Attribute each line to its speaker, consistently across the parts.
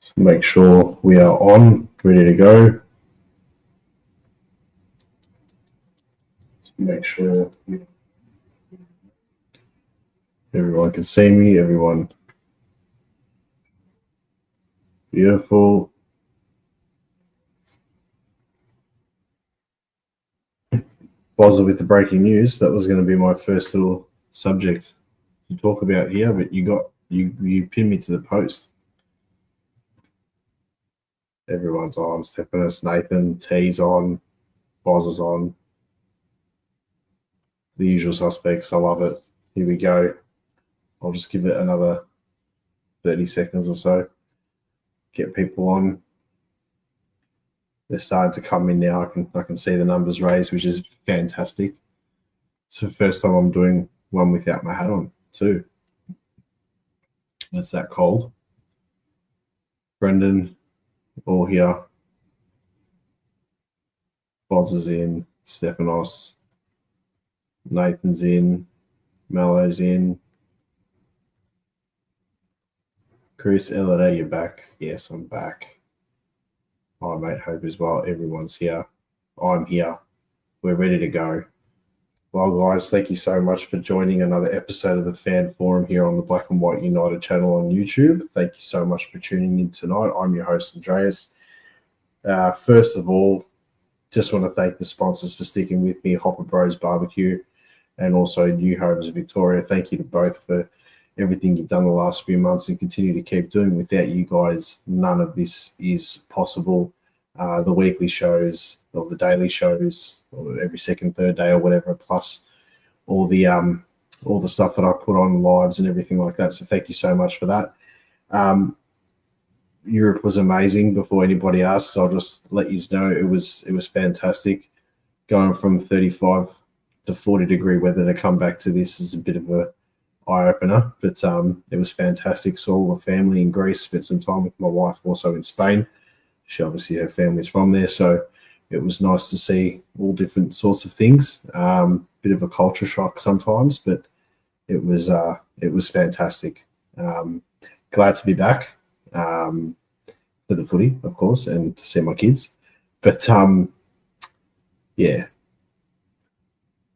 Speaker 1: So make sure we are on, ready to go. So make sure everyone can see me, everyone beautiful. Bozza with the breaking news. That was going to be my first little subject to talk about here, but you pinned me to the post. Everyone's on. Stephanus, Nathan, T's on, Bozza's on. The usual suspects. I love it. Here we go. I'll just give it another 30 seconds or so. Get people on. They're starting to come in now. I can see the numbers raised, which is fantastic. It's the first time I'm doing one without my hat on, too. It's that cold. Brendan, all here. Boz is in. Stephanos. Nathan's in. Mello's in. Chris, LA, you're back. Yes, I'm back. Hi, mate. Hope as well. Everyone's here. I'm here. We're ready to go. Well, guys, thank you so much for joining another episode of the Fan Forum here on the Black and White United channel on YouTube. Thank you so much for tuning in tonight. I'm your host, Andreas. First of all, just want to thank the sponsors for sticking with me, Hopper Bros Barbecue and also New Homes Victoria. Thank you to both for everything you've done the last few months and continue to keep doing. Without you guys, none of this is possible. The weekly shows or the daily shows or every second, third day or whatever, plus all the stuff that I put on lives and everything like that. So thank you so much for that. Europe was amazing. Before anybody asks, I'll just let you know it was fantastic. Going from 35 to 40 degree weather to come back to this is a bit of a eye opener, but it was fantastic. Saw all the family in Greece, spent some time with my wife also in Spain. She obviously, her family's from there, so it was nice to see all different sorts of things. Bit of a culture shock sometimes, but it was fantastic. Glad to be back for the footy, of course, and to see my kids. But yeah,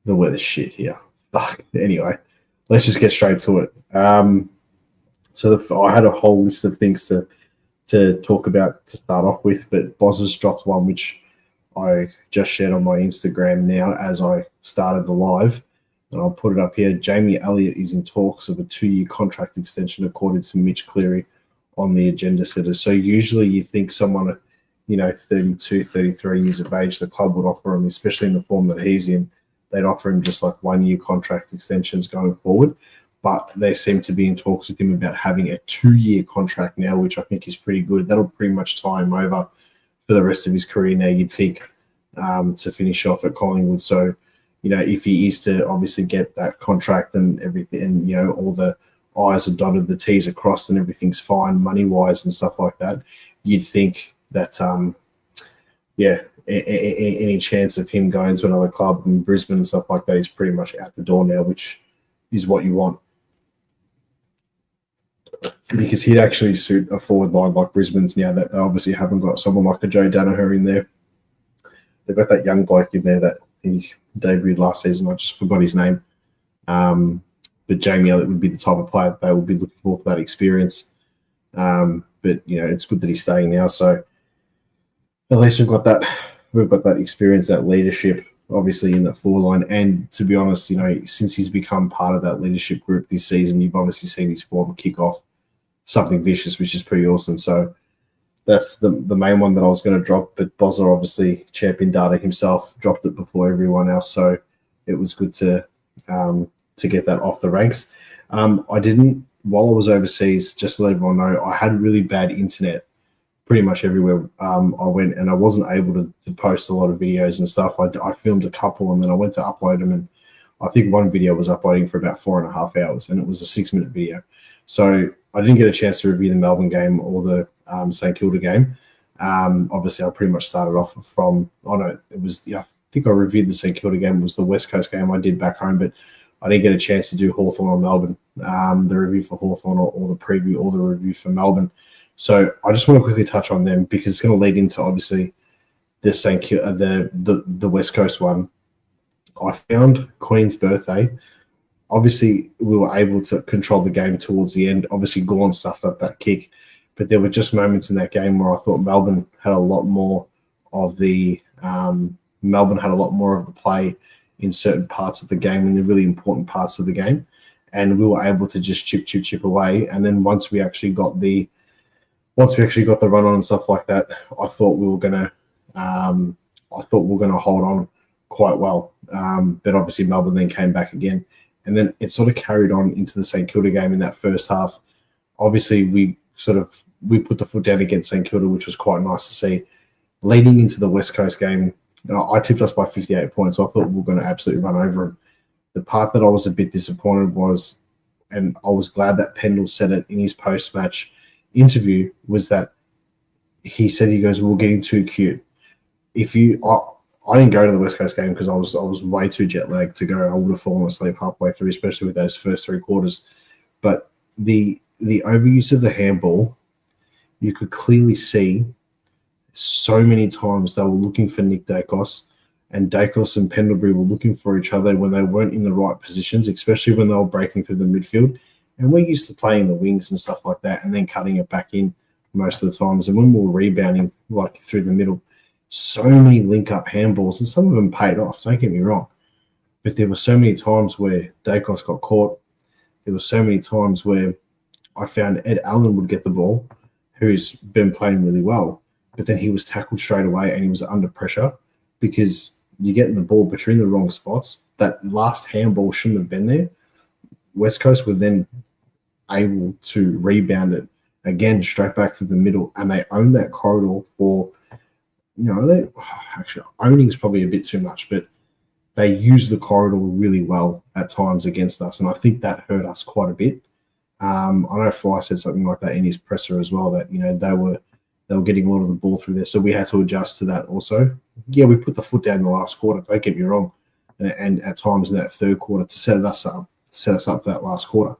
Speaker 1: the weather's shit here. Fuck. Anyway, let's just get straight to it. So I had a whole list of things to talk about to start off with, but Boz has dropped one which I just shared on my Instagram now as I started the live, and I'll put it up here. Jamie Elliott is in talks of a 2-year contract extension according to Mitch Cleary on the agenda setter. So usually you think someone, 32, 33 years of age, the club would offer him, especially in the form that he's in, they'd offer him just like 1-year contract extensions going forward. But they seem to be in talks with him about having a 2-year contract now, which I think is pretty good. That'll pretty much tie him over for the rest of his career now, you'd think, to finish off at Collingwood. So, if he is to obviously get that contract and everything, and, all the I's are dotted, the T's are crossed and everything's fine money-wise and stuff like that, you'd think that, any chance of him going to another club in Brisbane and stuff like that is pretty much out the door now, which is what you want. Because he'd actually suit a forward line like Brisbane's now that they obviously haven't got someone like a Joe Danaher in there. They've got that young bloke in there that he debuted last season. I just forgot his name. But Jamie Elliott would be the type of player they would be looking for that experience. But it's good that he's staying now. So at least we've got that experience, that leadership, obviously in that forward line. And to be honest, since he's become part of that leadership group this season, you've obviously seen his form kick off something vicious, which is pretty awesome. So that's the main one that I was going to drop. But Bozza, obviously champion data himself, dropped it before everyone else. So it was good to get that off the ranks. I didn't, while I was overseas, just to let everyone know, I had really bad internet pretty much everywhere I went, and I wasn't able to post a lot of videos and stuff. I filmed a couple, and then I went to upload them, and I think one video was uploading for about 4.5 hours, and it was a 6-minute video. So I didn't get a chance to review the Melbourne game or the St Kilda game. Obviously, I pretty much started off from, I think I reviewed the St Kilda game. It was the West Coast game I did back home, but I didn't get a chance to do Hawthorn or Melbourne, the review for Hawthorn or the preview or the review for Melbourne. So I just want to quickly touch on them because it's going to lead into obviously the West Coast one. I found Queen's Birthday. Obviously, we were able to control the game towards the end. Obviously, Gawn stuffed up that kick, but there were just moments in that game where I thought Melbourne had a lot more of the play in certain parts of the game, in the really important parts of the game, and we were able to just chip away. And then once we actually got the run on and stuff like that, I thought we were gonna hold on quite well. But obviously Melbourne then came back again, and then it sort of carried on into the St Kilda game in that first half. Obviously we put the foot down against St Kilda, which was quite nice to see. Leading into the West Coast game, I tipped us by 58 points. So I thought we were going to absolutely run over them. The part that I was a bit disappointed was, and I was glad that Pendle said it in his post-match interview, was that he said, he goes, "We're getting too cute." I didn't go to the West Coast game because I was way too jet lagged to go. I would have fallen asleep halfway through, especially with those first three quarters. But the overuse of the handball, you could clearly see so many times they were looking for Nick Dacos, and Dacos and Pendlebury were looking for each other when they weren't in the right positions, especially when they were breaking through the midfield. And we're used to playing the wings and stuff like that and then cutting it back in most of the times. And when we were rebounding like through the middle, so many link-up handballs, and some of them paid off, don't get me wrong. But there were so many times where Dacos got caught. There were so many times where I found Ed Allen would get the ball, who's been playing really well, but then he was tackled straight away and he was under pressure because you're getting the ball, but you're in the wrong spots. That last handball shouldn't have been there. West Coast were then able to rebound it again straight back through the middle, and they owned that corridor for, actually owning is probably a bit too much, but they used the corridor really well at times against us, and I think that hurt us quite a bit. I know Fly said something like that in his presser as well, that they were getting a lot of the ball through there, so we had to adjust to that also. Yeah, we put the foot down in the last quarter, don't get me wrong, and at times in that third quarter to set us up for that last quarter.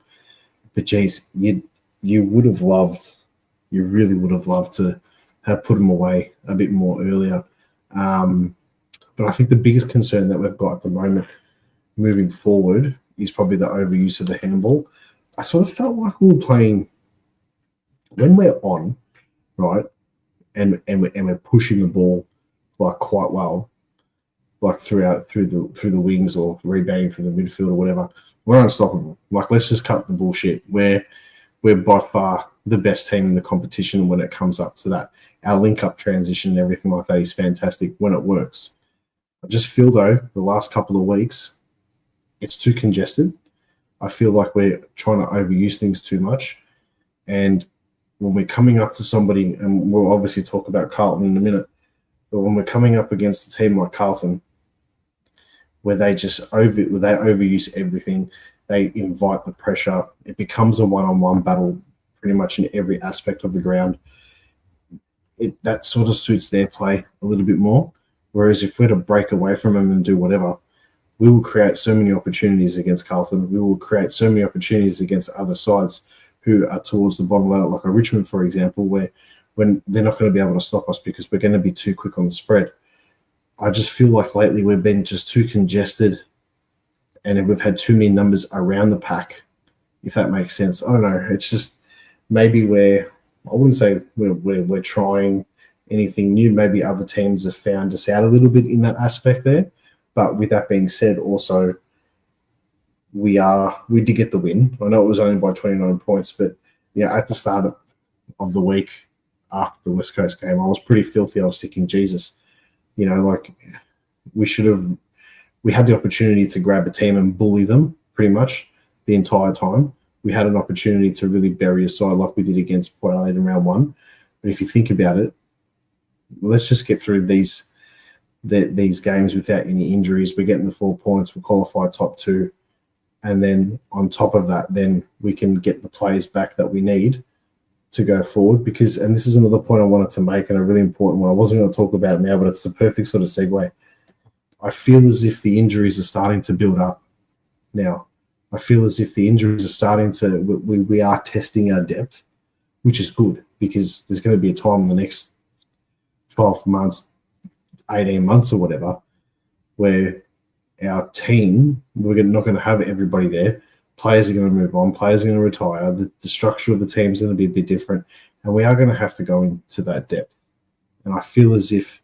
Speaker 1: But geez, you really would have loved to have put them away a bit more earlier. But I think the biggest concern that we've got at the moment moving forward is probably the overuse of the handball. I sort of felt like we were playing when we're on, right, and we're pushing the ball like quite well, like through the wings or rebounding through the midfield or whatever. We're unstoppable. Like, let's just cut the bullshit. We're by far the best team in the competition when it comes up to that. Our link-up transition and everything like that is fantastic when it works. I just feel, though, the last couple of weeks, it's too congested. I feel like we're trying to overuse things too much. And when we're coming up to somebody, and we'll obviously talk about Carlton in a minute, but when we're coming up against a team like Carlton, where they overuse everything, they invite the pressure, it becomes a one-on-one battle pretty much in every aspect of the ground. That sort of suits their play a little bit more. Whereas if we're to break away from them and do whatever, we will create so many opportunities against Carlton. We will create so many opportunities against other sides who are towards the bottom ladder, like a Richmond, for example, where when they're not going to be able to stop us because we're going to be too quick on the spread. I just feel like lately we've been just too congested and we've had too many numbers around the pack, if that makes sense. I don't know. It's just maybe I wouldn't say we're trying anything new. Maybe other teams have found us out a little bit in that aspect there. But with that being said, also, we did get the win. I know it was only by 29 points, but at the start of the week after the West Coast game, I was pretty filthy. I was thinking, Jesus, we had the opportunity to grab a team and bully them pretty much the entire time. We had an opportunity to really bury a side like we did against Port Adelaide in round one. But if you think about it, let's just get through these games without any injuries. We're getting the 4 points. We qualify top 2. And then on top of that, then we can get the players back that we need to go forward. And this is another point I wanted to make, and a really important one. I wasn't going to talk about it now, but it's the perfect sort of segue. I feel as if the injuries are starting to build up now. I feel as if the injuries are starting to, we are testing our depth, which is good because there's going to be a time in the next 12 months, 18 months or whatever, where our team, we're not going to have everybody there. Players are going to move on. Players are going to retire. The structure of the team is going to be a bit different. And we are going to have to go into that depth. And I feel as if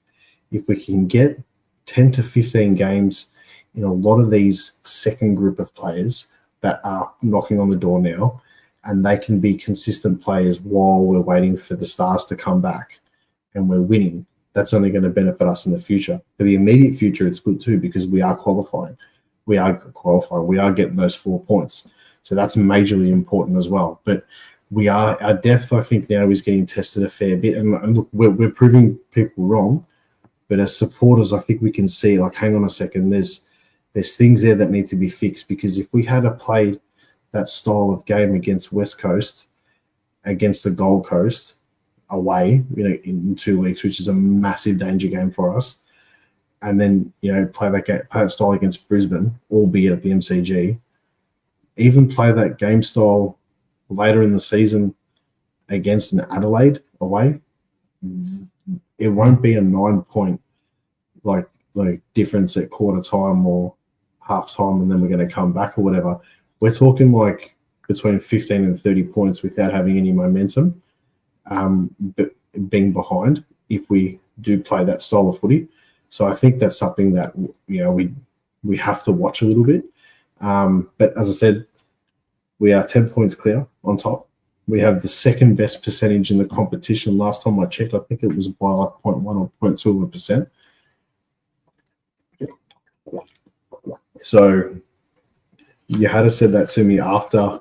Speaker 1: we can get 10 to 15 games in a lot of these second group of players that are knocking on the door now, and they can be consistent players while we're waiting for the stars to come back and we're winning, that's only going to benefit us in the future. For the immediate future, it's good too because we are qualifying. We are getting those 4 points. So that's majorly important as well. But our depth, I think, now is getting tested a fair bit. And look, we're proving people wrong. But as supporters, I think we can see, like, hang on a second, there's things there that need to be fixed, because if we had played that style of game against West Coast, against the Gold Coast, away, in 2 weeks, which is a massive danger game for us, and then, play that style against Brisbane, albeit at the MCG, even play that game style later in the season against an Adelaide away, it won't be a 9-point like difference at quarter time or half time, and then we're going to come back or whatever. We're talking like between 15 and 30 points without having any momentum, but being behind if we do play that style of footy. So I think that's something that we have to watch a little bit. But as I said, we are 10 points clear on top. We have the second best percentage in the competition. Last time I checked, I think it was by like 0.1 or 0.2%. So you had to said that to me after.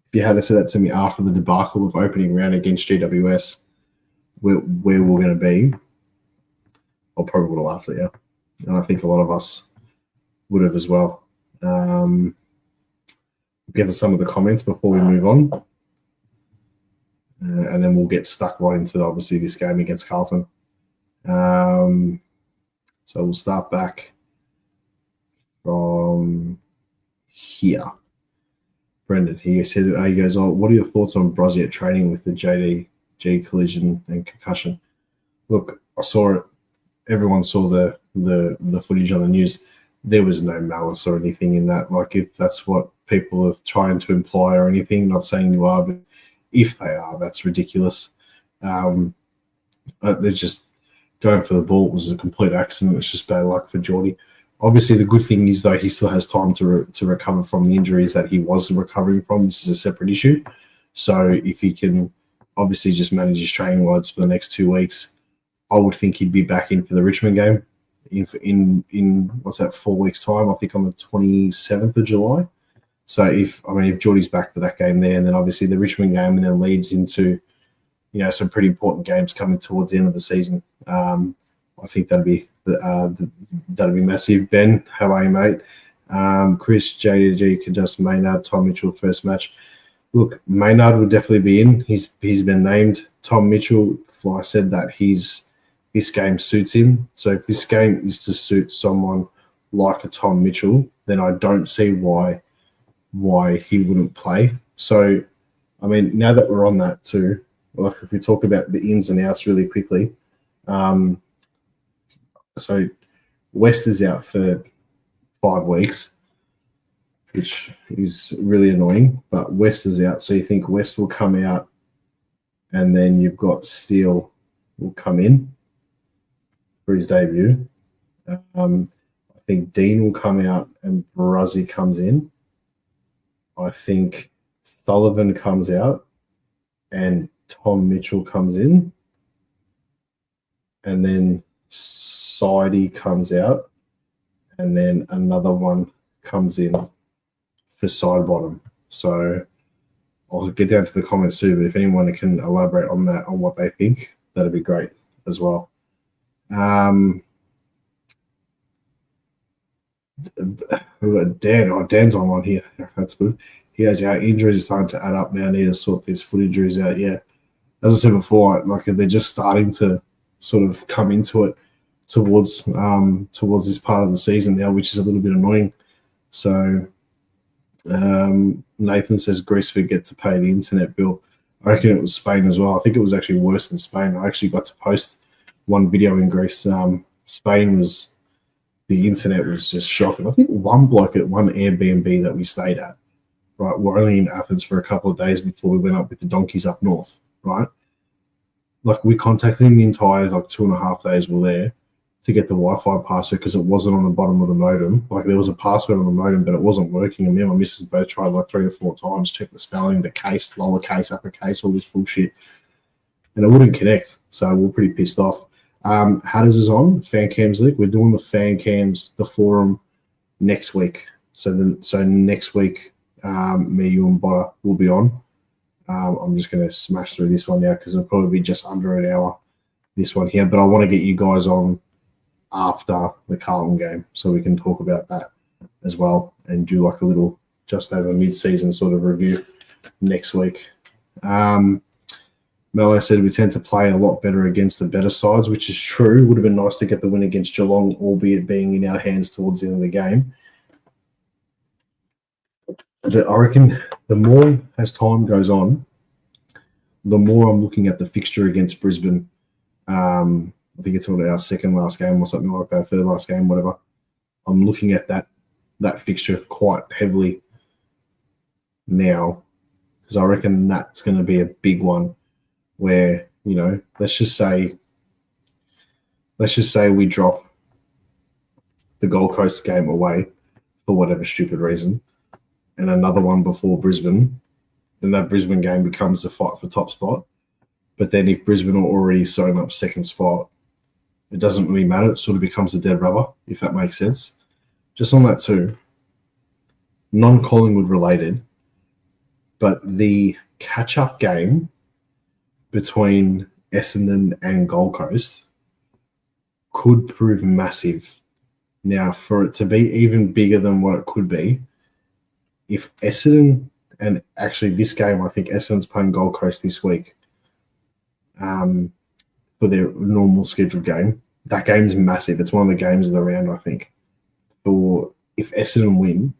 Speaker 1: If you had said that to me after the debacle of opening round against GWS, where we're going to be, I probably would have laughed at you. And I think a lot of us would have as well. We'll get to some of the comments before we move on. And then we'll get stuck right into, obviously, this game against Carlton. So we'll start back from here. Brendan, he goes, what are your thoughts on Brozzy at training with the JDG collision and concussion? Look, I saw it. Everyone saw the footage on the news. There was no malice or anything in that. Like, if that's what people are trying to imply or anything, not saying you are, but if they are, that's ridiculous. They're just going for the ball. It was a complete accident. It's just bad luck for Geordie. Obviously, the good thing is, though, he still has time to recover from the injuries that he was recovering from. This is a separate issue. So if he can obviously just manage his training loads for the next 2 weeks, I would think he'd be back in for the Richmond game in what's that, 4 weeks' time, I think on the 27th of July. So if Geordie's back for that game there, and then obviously the Richmond game, and then leads into, some pretty important games coming towards the end of the season. I think that'd be massive. Ben, how are you, mate? Chris, JDG can just Maynard, Tom Mitchell first match. Look, Maynard will definitely be in. He's been named. Tom Mitchell, Fly said that this game suits him. So if this game is to suit someone like a Tom Mitchell, then I don't see why he wouldn't play. So, now that we're on that too, like if we talk about the ins and outs really quickly, so West is out for 5 weeks, which is really annoying, but West is out. So you think West will come out, and then you've got Steele will come in for his debut. I think Dean will come out and Bruzzy comes in. I think Sullivan comes out and Tom Mitchell comes in. And then Sidey comes out, and then another one comes in for side bottom. So I'll get down to the comments too, but if anyone can elaborate on that, on what they think, that'd be great as well. Dan, Dan's online here. That's good. He has our injuries are starting to add up now. I need to sort these foot injuries out. Yeah, as I said before, like they're just starting to sort of come into it towards this part of the season now, which is a little bit annoying. So Nathan says Greece forget to pay the internet bill. I reckon it was Spain as well. I think it was actually worse than Spain. I actually got to post one video in Greece. Spain was, the internet was just shocking. I think one bloke at one Airbnb that we stayed at, right, we're only in Athens for a couple of days before we went up with the donkeys up north, right? Like, we contacted him the entire, 2.5 days we're there to get the Wi-Fi password because it wasn't on the bottom of the modem. Like, there was a password on the modem, but it wasn't working. And me and my missus both tried like 3 or 4 times, check the spelling, the case, lowercase, uppercase, all this bullshit. And it wouldn't connect. So we're pretty pissed off. Hatters is on, Fan Cams League. We're doing the Fan Cams, the forum, next week. So next week, me, you, and Botta will be on. I'm just going to smash through this one now because it'll probably be just under an hour, this one here. But I want to get you guys on after the Carlton game so we can talk about that as well and do like a little just over mid-season sort of review next week. Mello said we tend to play a lot better against the better sides, which is true. Would have been nice to get the win against Geelong, albeit being in our hands towards the end of the game. But I reckon the more as time goes on, the more I'm looking at the fixture against Brisbane. I think it's our second last game or something like that, third last game, whatever. I'm looking at that fixture quite heavily now because I reckon that's going to be a big one where, let's just say we drop the Gold Coast game away for whatever stupid reason and another one before Brisbane, then that Brisbane game becomes a fight for top spot. But then if Brisbane are already sewn up second spot, it doesn't really matter. It sort of becomes a dead rubber, if that makes sense. Just on that too, non-Collingwood related, but the catch-up game between Essendon and Gold Coast could prove massive. Now, for it to be even bigger than what it could be, if Essendon, and actually this game, I think Essendon's playing Gold Coast this week for their normal scheduled game. That game's massive. It's one of the games of the round, I think. If Essendon win,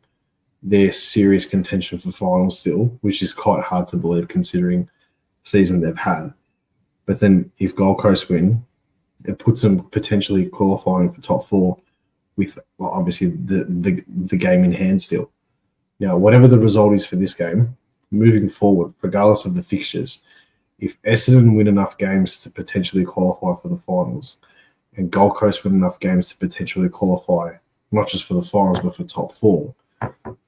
Speaker 1: they're serious contention for finals still, which is quite hard to believe considering the season they've had. But then if Gold Coast win, it puts them potentially qualifying for top 4 with obviously the game in hand still. Now, whatever the result is for this game, moving forward, regardless of the fixtures, if Essendon win enough games to potentially qualify for the finals and Gold Coast win enough games to potentially qualify, not just for the finals, but for top 4,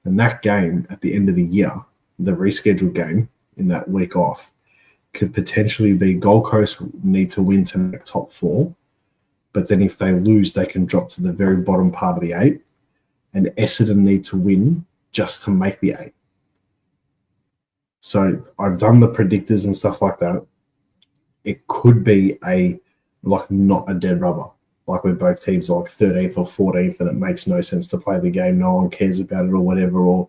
Speaker 1: and that game at the end of the year, the rescheduled game in that week off, could potentially be Gold Coast need to win to make top 4, but then if they lose, they can drop to the very bottom part of the 8, and Essendon need to win just to make the 8. So I've done the predictors and stuff like that. It could be not a dead rubber, like where both teams are like 13th or 14th and it makes no sense to play the game. No one cares about it or whatever, or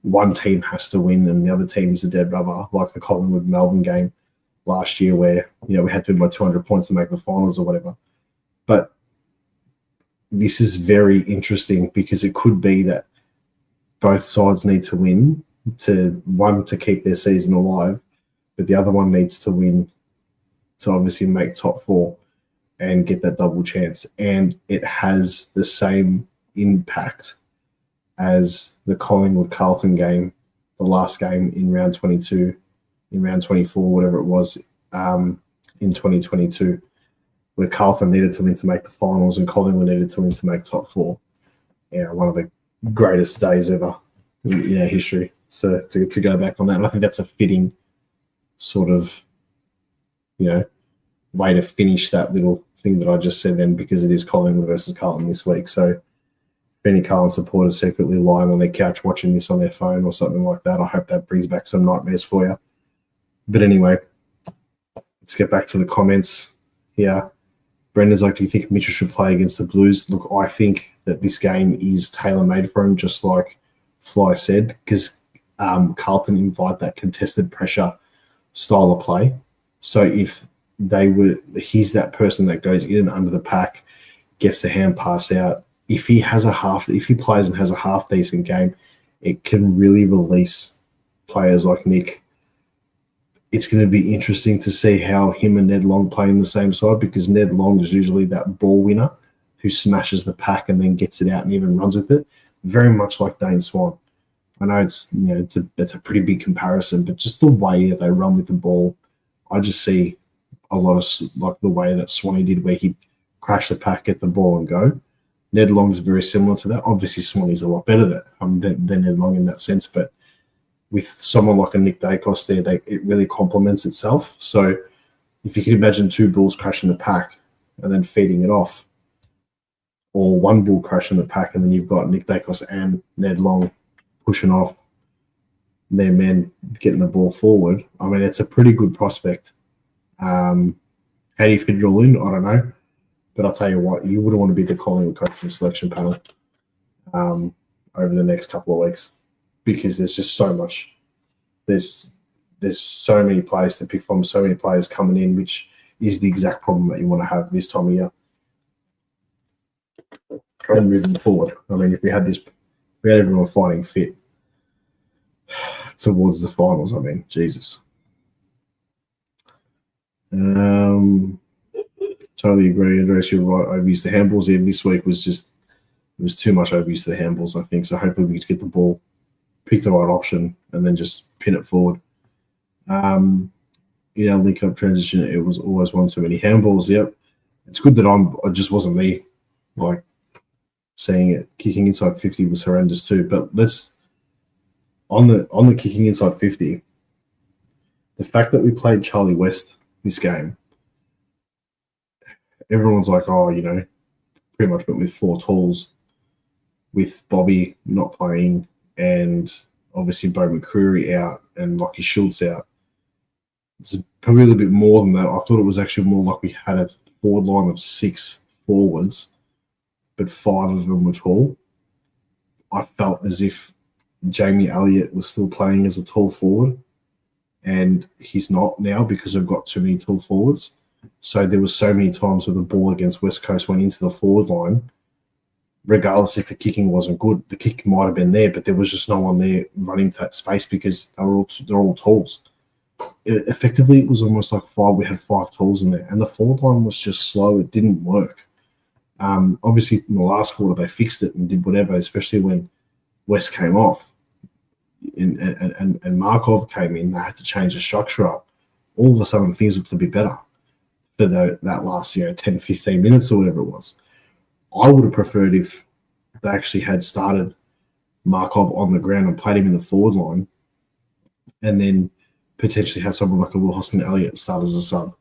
Speaker 1: one team has to win and the other team is a dead rubber, like the Collingwood-Melbourne game last year where, we had to win by 200 points to make the finals or whatever. But this is very interesting because it could be that both sides need to win to keep their season alive, but the other one needs to win to obviously make top 4 and get that double chance. And it has the same impact as the Collingwood-Carlton game, the last game in round 22, in round 24, whatever it was, in 2022, where Carlton needed to win to make the finals and Collingwood needed to win to make top 4. Yeah, one of the greatest days ever in our history. So to go back on that, and I think that's a fitting sort of, way to finish that little thing that I just said then, because it is Collingwood versus Carlton this week. So if any Carlton supporters secretly lying on their couch watching this on their phone or something like that, I hope that brings back some nightmares for you. But anyway, let's get back to the comments here. Brendan's like, do you think Mitchell should play against the Blues? Look, I think that this game is tailor-made for him, just like Fly said, because Carlton invite that contested pressure style of play. So if he's that person that goes in and under the pack, gets the hand pass out. If he plays and has a half decent game, it can really release players like Nick. It's going to be interesting to see how him and Ned Long play in the same side, because Ned Long is usually that ball winner who smashes the pack and then gets it out and even runs with it, very much like Dane Swan. I know it's a pretty big comparison, but just the way that they run with the ball, I just see a lot of like the way that Swanee did, where he'd crash the pack, get the ball, and go. Ned Long's very similar to that. Obviously, Swanee's a lot better than Ned Long in that sense, but with someone like a Nick Dacos there, it really complements itself. So if you can imagine two bulls crashing the pack and then feeding it off, or one bull crashing the pack and then you've got Nick Dacos and Ned Long pushing off their men, getting the ball forward, I mean, it's a pretty good prospect. How do you fit it all in? I don't know. But I'll tell you what, you wouldn't want to be the Collingwood coaching selection panel over the next couple of weeks, because there's just so much. There's so many players to pick from, so many players coming in, which is the exact problem that you want to have this time of year. And moving forward, I mean, if we had everyone fighting fit towards the finals, I mean, Jesus. Totally agree, Andres. You're right. Overuse the handballs. Yeah, this week was it was too much overuse of the handballs, I think. So hopefully we can get the ball, pick the right option, and then just pin it forward. In our link-up transition, it was always one too many handballs. Yep. It's good that it just wasn't me, like, saying it. Kicking inside 50 was horrendous too. But on the kicking inside 50, the fact that we played Charlie West this game, everyone's like, oh, pretty much went with 4 tools, with Bobby not playing and obviously Bo McCreary out and Lockie Schultz out. It's probably a little bit more than that. I thought it was actually more like we had a forward line of 6 forwards, but 5 of them were tall. I felt as if Jamie Elliott was still playing as a tall forward, and he's not now because we've got too many tall forwards. So there was so many times where the ball against West Coast went into the forward line, regardless if the kicking wasn't good. The kick might have been there, but there was just no one there running to that space because they're all talls. Effectively, it was almost like we had 5 talls in there, and the forward line was just slow. It didn't work. Obviously, in the last quarter, they fixed it and did whatever, especially when West came off and Markov came in. They had to change the structure up. All of a sudden, things looked a bit better for that last 10, 15 minutes or whatever it was. I would have preferred if they actually had started Markov on the ground and played him in the forward line, and then potentially had someone like a Will Hoskin-Elliott start as a sub.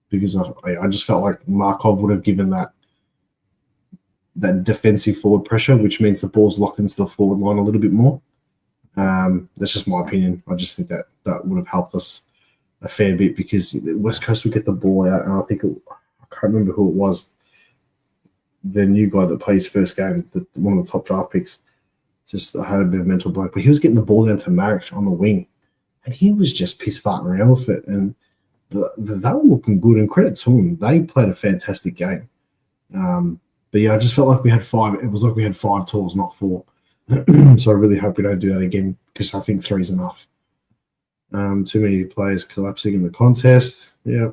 Speaker 1: Because I just felt like Markov would have given that defensive forward pressure, which means the ball's locked into the forward line a little bit more. That's just my opinion. I just think that would have helped us a fair bit, because West Coast would get the ball out, and I think I can't remember who it was, the new guy that plays first game, one of the top draft picks, just had a bit of mental block, but he was getting the ball down to Marich on the wing, and he was just piss farting around with it, and they were looking good, and credit to them. They played a fantastic game. But yeah, I just felt like we had 5. It was like we had 5 tools, not 4. So I really hope we don't do that again, because I think 3 is enough. Too many players collapsing in the contest. Yeah.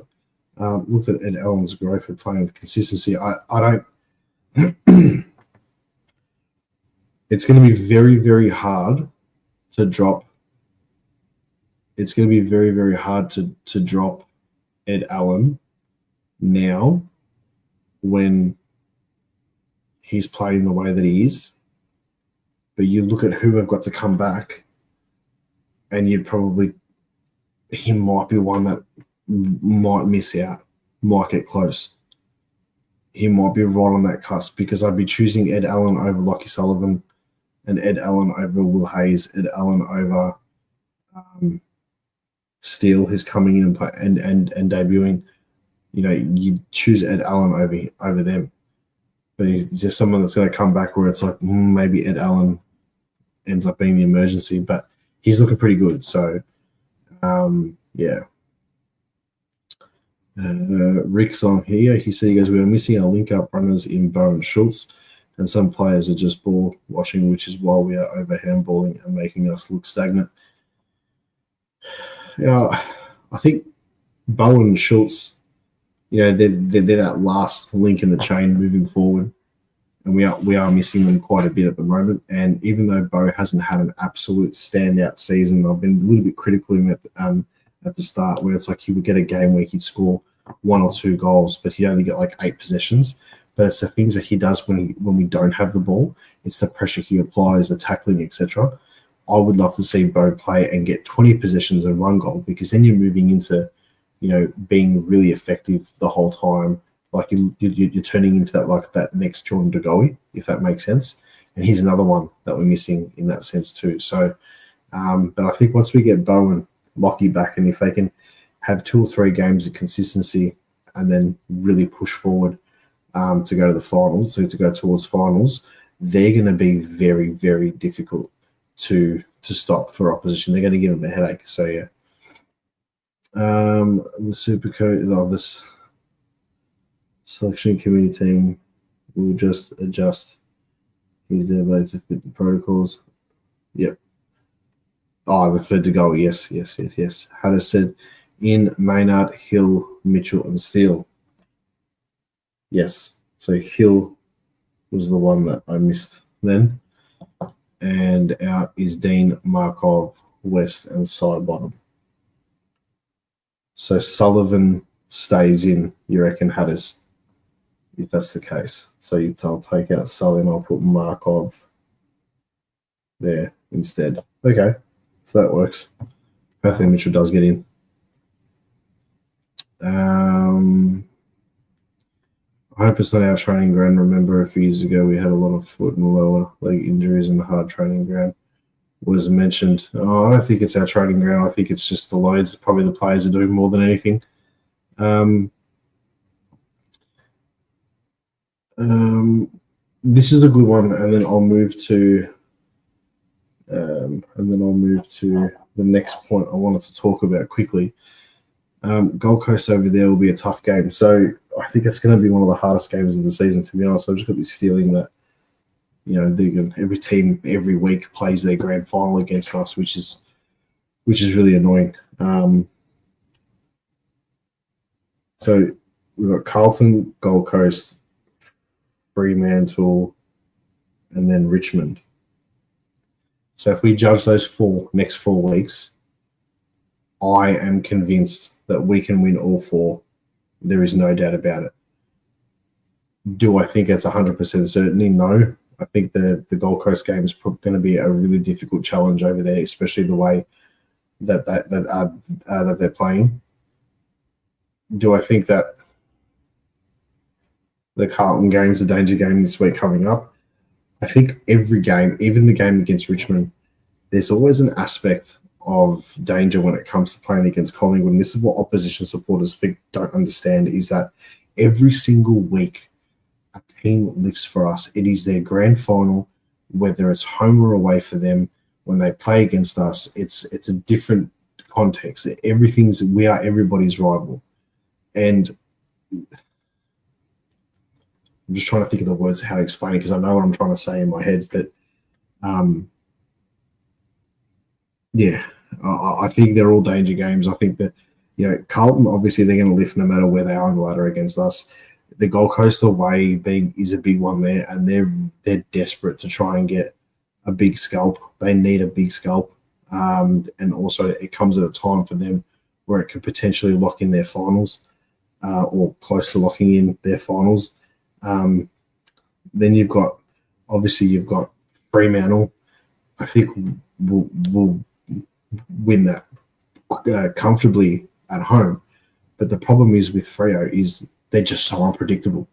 Speaker 1: Looked at Ed Allen's growth with playing with consistency. I don't. It's going to be very, very hard to drop. It's going to be very, very hard to drop Ed Allen now when he's playing the way that he is. But you look at who have got to come back, and he might be one that might miss out, might get close. He might be right on that cusp, because I'd be choosing Ed Allen over Lockie Sullivan, and Ed Allen over Will Hayes, Ed Allen over Steele, who's coming in and play and debuting. You choose Ed Allen over them. But is there someone that's going to come back where it's like maybe Ed Allen ends up being the emergency? But he's looking pretty good. So, yeah. Rick's on here. He said, we are missing our link-up runners in Bo and Schultz. and some players are just ball watching, which is why we are over handballing and making us look stagnant. Yeah, I think Bowen and Schultz, they're that last link in the chain moving forward, and we are missing them quite a bit at the moment. And even though Bo hasn't had an absolute standout season, I've been a little bit critical of him at the start, where it's like he would get a game where he'd score 1 or 2 goals, but he'd only get like 8 possessions. But it's the things that he does when we don't have the ball. It's the pressure he applies, the tackling, etc. I would love to see Bo play and get 20 possessions and 1 goal, because then you're moving into, being really effective the whole time. Like you're turning into that next Jordan De Goey, if that makes sense. And he's another one that we're missing in that sense too. So, but I think once we get Bo and Lockie back, and if they can have 2 or 3 games of consistency and then really push forward to go to the finals, to go towards finals, they're going to be very, very difficult to stop for opposition. They're going to give them a headache. So yeah, the super coach, this selection committee team will just adjust his deadline to fit the protocols. Yep. Oh, the third to go. Yes. Hadder said in Maynard, Hill, Mitchell, and Steele. Yes. So Hill was the one that I missed then. And out is Dean, Markov, West, and Sidebottom. So Sullivan stays in, you reckon, Hatters, if that's the case. So I'll take out Sully and I'll put Markov there instead. Okay, so that works. Hopefully Mitchell does get in. I hope it's not our training ground. Remember, a few years ago, we had a lot of foot and lower leg injuries in the hard training ground. Was mentioned. Oh, I don't think it's our training ground. I think it's just the loads. Probably the players are doing more than anything. This is a good one, and then I'll move to the next point I wanted to talk about quickly. Gold Coast over there will be a tough game. So I think it's going to be one of the hardest games of the season, to be honest. I've just got this feeling that, every team every week plays their grand final against us, which is really annoying. So we've got Carlton, Gold Coast, Fremantle, and then Richmond. So if we judge those next 4 weeks, I am convinced that we can win all 4. There is no doubt about it. Do I think it's 100% certainty? No. I think the Gold Coast game is going to be a really difficult challenge over there, especially the way that they're playing. Do I think that the Carlton game is a danger game this week coming up? I think every game, even the game against Richmond, there's always an aspect of danger when it comes to playing against Collingwood. And this is what opposition supporters don't understand, is that every single week a team lifts for us. It is their grand final, whether it's home or away for them. When they play against us, it's a different context. We are everybody's rival. And I'm just trying to think of the words, how to explain it, because I know what I'm trying to say in my head. But yeah, I think they're all danger games. I think that, Carlton, obviously, they're going to lift no matter where they are on the ladder against us. The Gold Coast away is a big one there, and they're desperate to try and get a big scalp. They need a big scalp. And also it comes at a time for them where it could potentially lock in their finals, or close to locking in their finals. Then you've got Fremantle. I think will win that comfortably at home. But the problem is with Freo is they're just so unpredictable.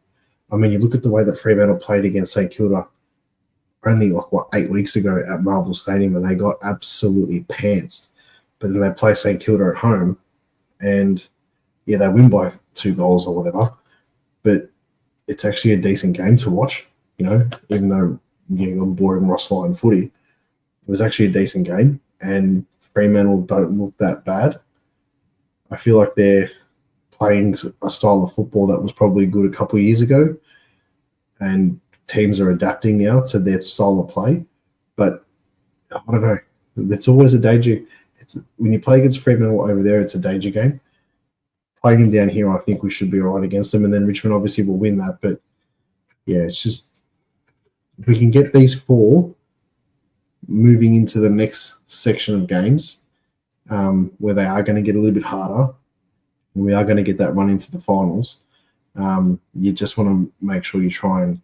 Speaker 1: I mean, you look at the way that Fremantle played against St Kilda only 8 weeks ago at Marvel Stadium, and they got absolutely pantsed. But then they play St Kilda at home, and yeah, they win by 2 goals or whatever. But it's actually a decent game to watch, even though you're boring Ross Lyon footy. It was actually a decent game, and Fremantle don't look that bad. I feel like they're playing a style of football that was probably good a couple of years ago, and teams are adapting now to their style of play. But I don't know. It's always a danger. When you play against Fremantle over there, it's a danger game. Playing them down here, I think we should be all right against them. And then Richmond obviously will win that. But, yeah, it's just if we can get these 4 moving into the next section of games where they are going to get a little bit harder and we are going to get that run into the finals, you just want to make sure you try and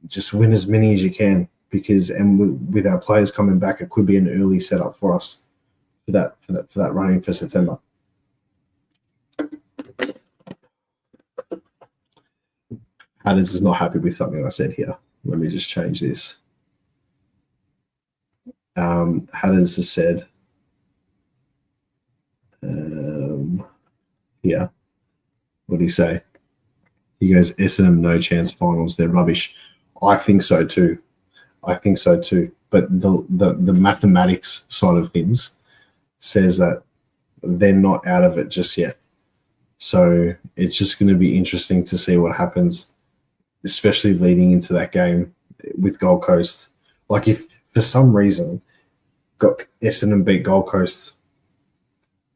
Speaker 1: just win as many as you can because with our players coming back, it could be an early setup for us for that running for September. Hatters is not happy with something I said here. Let me just change this. Hatters has said, yeah, what did he say? He goes, Essendon, no chance finals. They're rubbish. I think so too. But the mathematics side of things says that they're not out of it just yet. So it's just going to be interesting to see what happens, especially leading into that game with Gold Coast. Like if for some reason got Essendon beat Gold Coast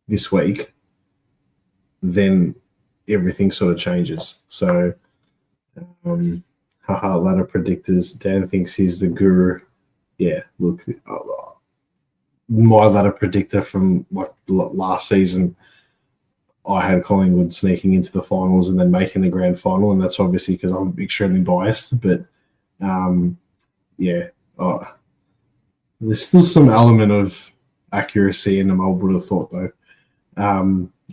Speaker 1: this week, then everything sort of changes. So, ladder predictors. Dan thinks he's the guru. Yeah, look, my ladder predictor from like last season, I had Collingwood sneaking into the finals and then making the grand final, and that's obviously because I'm extremely biased. But there's still some element of accuracy in them. I would have thought though.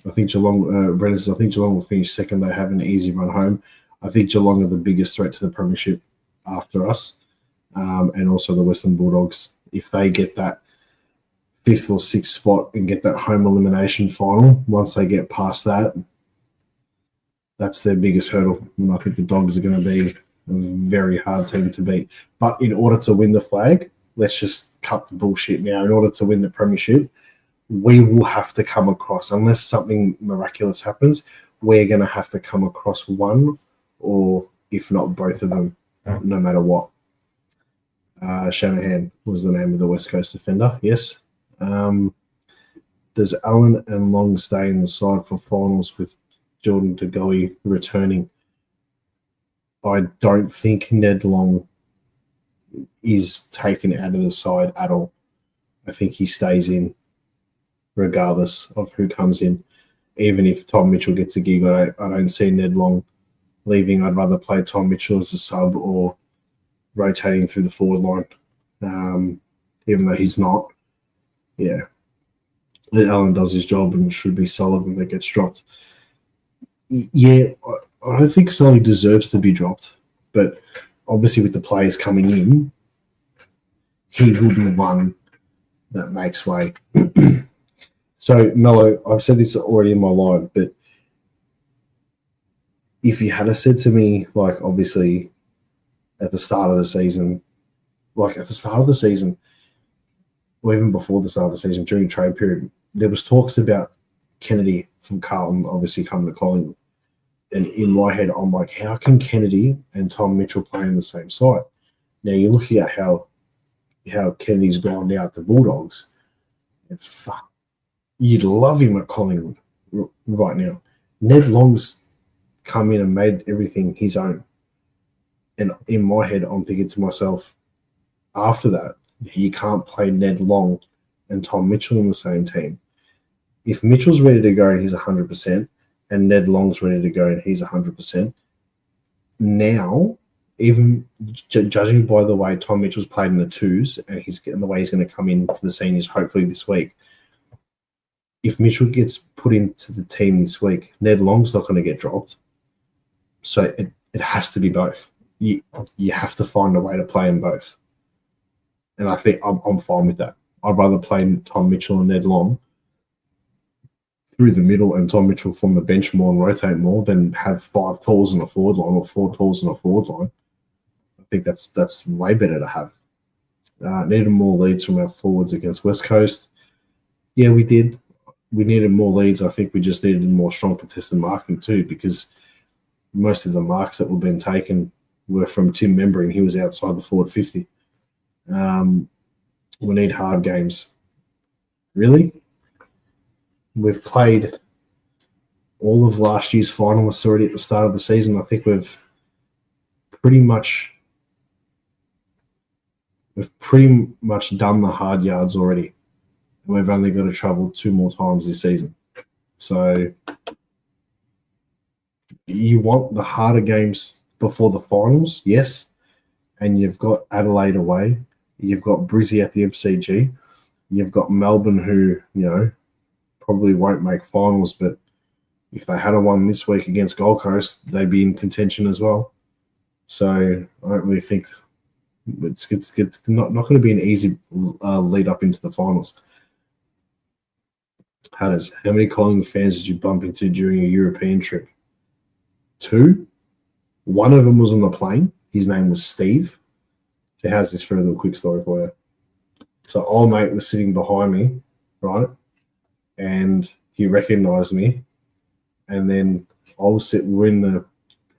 Speaker 1: I think Geelong, Brennan, I think Geelong will finish second. They have an easy run home. I think Geelong are the biggest threat to the premiership after us, and also the Western Bulldogs. If they get that 5th or 6th spot and get that home elimination final, once they get past that, that's their biggest hurdle. And I think the Dogs are going to be a very hard team to beat. But in order to win the flag, let's just cut the bullshit now. In order to win the premiership, we will have to come across, unless something miraculous happens, we're going to have to come across one or if not both of them, no matter what. Shanahan was the name of the West Coast defender, yes. Does Allen and Long stay in the side for finals with Jordan De Goey returning? I don't think Ned Long is taken out of the side at all. I think he stays in regardless of who comes in. Even if Tom Mitchell gets a gig, I don't see Ned Long leaving. I'd rather play Tom Mitchell as a sub or rotating through the forward line, even though he's not. Yeah. Allen does his job and should be solid when that gets dropped. Yeah, I don't think Sully deserves to be dropped, but obviously with the players coming in, he will be one that makes way. So, Mello, I've said this already in my live, but if you had said to me, like, obviously at the start of the season, or even before the start of the season, during trade period, there was talks about Kennedy from Carlton obviously coming to Collingwood. And in my head, I'm like, how can Kennedy and Tom Mitchell play in the same side? Now, you're looking at how Kennedy's gone now at the Bulldogs, and fuck, you'd love him at Collingwood right now. Ned Long's come in and made everything his own. And in my head, I'm thinking to myself, after that, you can't play Ned Long and Tom Mitchell in the same team. If Mitchell's ready to go and he's 100%, and Ned Long's ready to go and he's 100%, now, even judging by the way Tom Mitchell's played in the twos and the way he's going to come into the seniors hopefully this week, if Mitchell gets put into the team this week, Ned Long's not going to get dropped. So it has to be both. You have to find a way to play them both. And I think I'm fine with that. I'd rather play Tom Mitchell and Ned Long through the middle and Tom Mitchell from the bench more and rotate more than have 5 talls in a forward line or 4 talls in a forward line. I think that's way better to have. Needed more leads from our forwards against West Coast. Yeah, we did. We needed more leads. I think we just needed more strong contested marking too, because most of the marks that were being taken were from Tim Membry, and he was outside the forward 50. We need hard games. Really? We've played all of last year's finalists already at the start of the season. I think we've pretty much done the hard yards already. And we've only got to travel 2 more times this season. So you want the harder games before the finals, yes. And you've got Adelaide away. You've got Brizzy at the MCG. You've got Melbourne, who, probably won't make finals, but if they had a one this week against Gold Coast, they'd be in contention as well. So I don't really think it's not going to be an easy lead up into the finals. How many Collingwood fans did you bump into during a European trip? 2. One of them was on the plane. His name was Steve. So how's this for a little quick story for you? So old mate was sitting behind me, right? And he recognised me. And then we're in the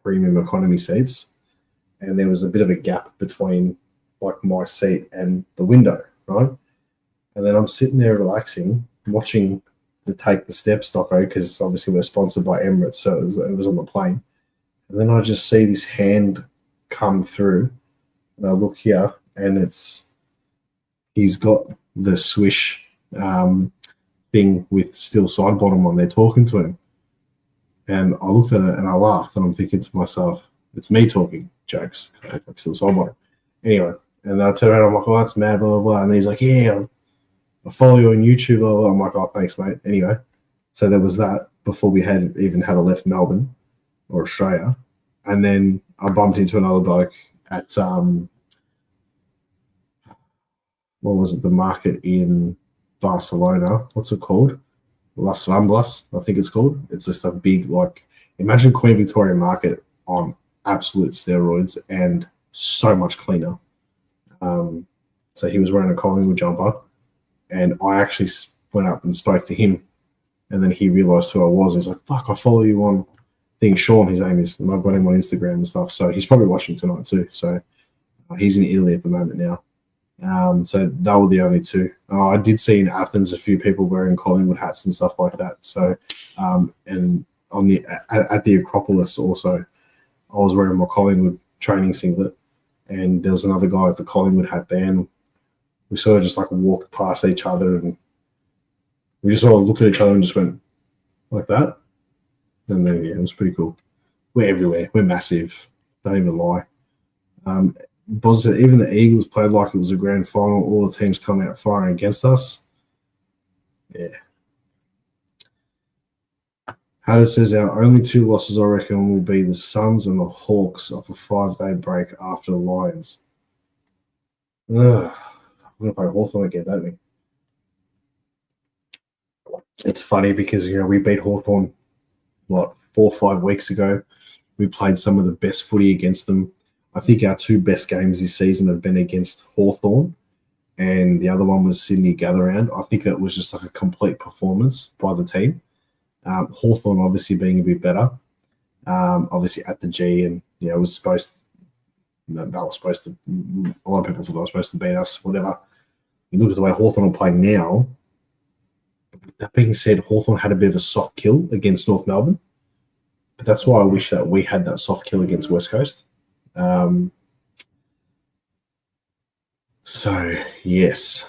Speaker 1: premium economy seats, and there was a bit of a gap between like my seat and the window, right? And then I'm sitting there relaxing, watching the Take the Step stocko, because obviously we're sponsored by Emirates, so it was on the plane. And then I just see this hand come through, and I look here, and he's got the Swish thing with steel side bottom on there talking to him. And I looked at it and I laughed, and I'm thinking to myself, it's me talking, jokes, steel side bottom. Anyway, and then I turn around, I'm like, oh, that's mad, blah, blah, blah. And he's like, yeah, I follow you on YouTube, blah, blah, blah. I'm like, oh, thanks, mate. Anyway, so there was that before we had left Melbourne or Australia. And then I bumped into another bloke at, what was it, the market in Barcelona. What's it called? Las Ramblas, I think it's called. It's just a big, imagine Queen Victoria Market on absolute steroids and so much cleaner. So he was wearing a Collingwood jumper, and I actually went up and spoke to him, and then he realised who I was. He's like, fuck, I follow you on thing. Sean, his name is, and I've got him on Instagram and stuff. So he's probably watching tonight too. So he's in Italy at the moment now. So they were the only 2. I did see in Athens a few people wearing Collingwood hats and stuff like that. So, and at the Acropolis also, I was wearing my Collingwood training singlet, and there was another guy with the Collingwood hat there, and we sort of just walked past each other, and we just sort of looked at each other and just went like that. And then, yeah, it was pretty cool. We're everywhere. We're massive. Don't even lie. Even the Eagles played like it was a grand final. All the teams come out firing against us. Yeah. Hatter says our only 2 losses, I reckon, will be the Suns and the Hawks off a 5-day break after the Lions. We're going to play Hawthorn again, don't we? It's funny because, we beat Hawthorn, 4 or 5 weeks ago. We played some of the best footy against them. I think our 2 best games this season have been against Hawthorn, and the other one was Sydney Gatherround. I think that was just a complete performance by the team. Hawthorn obviously being a bit better, obviously at the G, and they were supposed to. A lot of people thought they were supposed to beat us. Whatever. You look at the way Hawthorn are playing now. That being said, Hawthorn had a bit of a soft kill against North Melbourne, but that's why I wish that we had that soft kill against West Coast. So yes,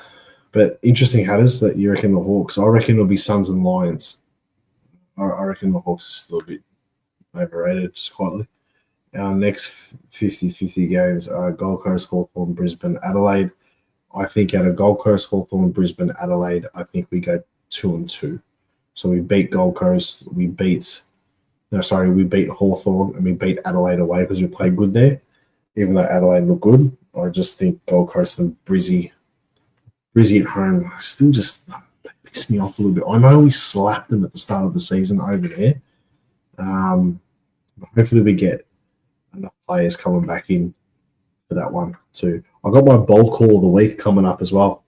Speaker 1: but interesting, Hatters, that you reckon the Hawks. I reckon it'll be Suns and Lions. I reckon the Hawks are still a bit overrated, just quietly. Our next 50-50 games are Gold Coast, Hawthorn, Brisbane, Adelaide. I think out of Gold Coast, Hawthorn, Brisbane, Adelaide, I think we go 2-2. So we beat Gold Coast, we beat Hawthorn, and we beat Adelaide away because we played good there. Even though Adelaide looked good, I just think Gold Coast and Brizzy at home still just piss me off a little bit. I know we slapped them at the start of the season over there. Hopefully we get enough players coming back in for that one too. I got my bold call of the week coming up as well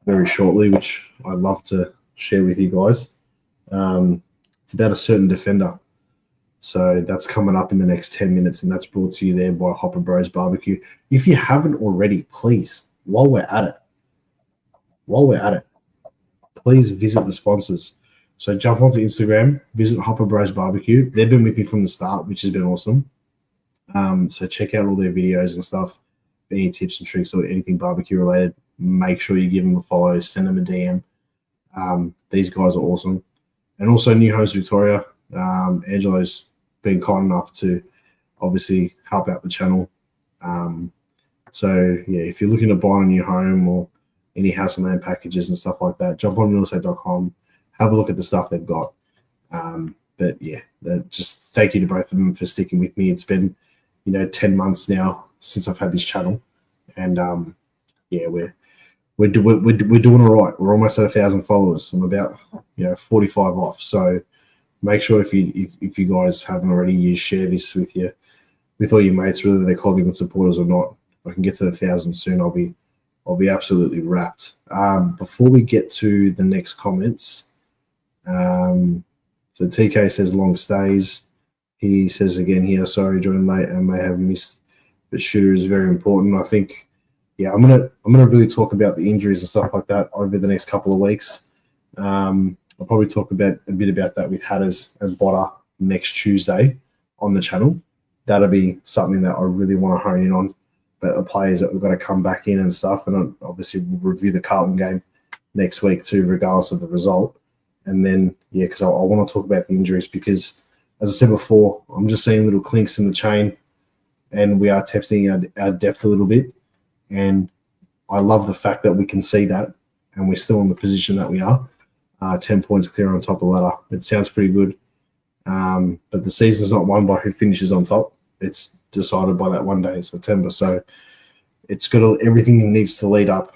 Speaker 1: very shortly, which I'd love to share with you guys. It's about a certain defender. So that's coming up in the next 10 minutes, and that's brought to you there by Hopper Bros Barbecue. If you haven't already, please, while we're at it, please visit the sponsors. So jump onto Instagram, visit Hopper Bros Barbecue. They've been with me from the start, which has been awesome. So check out all their videos and stuff. Any tips and tricks or anything barbecue related, make sure you give them a follow, send them a DM. These guys are awesome. And also New Homes Victoria. Angelo's been kind enough to obviously help out the channel. So yeah, if you're looking to buy a new home or any house and land packages and stuff like that, jump on realestate.com, have a look at the stuff they've got. But yeah, just thank you to both of them for sticking with me. It's been 10 months now since I've had this channel, and yeah, we're doing all right. We're almost at 1,000 followers. I'm about 45 off. So make sure if you guys haven't already, you share this with all your mates, whether they're Collingwood supporters or not. If I can get to 1,000 soon, I'll be absolutely wrapped. Before we get to the next comments, so TK says long stays. He says again here, sorry, joined late and may have missed, but shooter is very important. I think, yeah, I'm gonna really talk about the injuries and stuff like that over the next couple of weeks. I'll probably talk a bit about that with Hatters and Botter next Tuesday on the channel. That'll be something that I really want to hone in on. But the players that we've got to come back in and stuff, and obviously we'll review the Carlton game next week too, regardless of the result. And then, yeah, because I want to talk about the injuries because, as I said before, I'm just seeing little clinks in the chain, and we are testing our depth a little bit. And I love the fact that we can see that, and we're still in the position that we are, 10 points clear on top of the ladder. It sounds pretty good. But the season's not won by who finishes on top. It's decided by that one day in September. So it's got everything it needs to lead up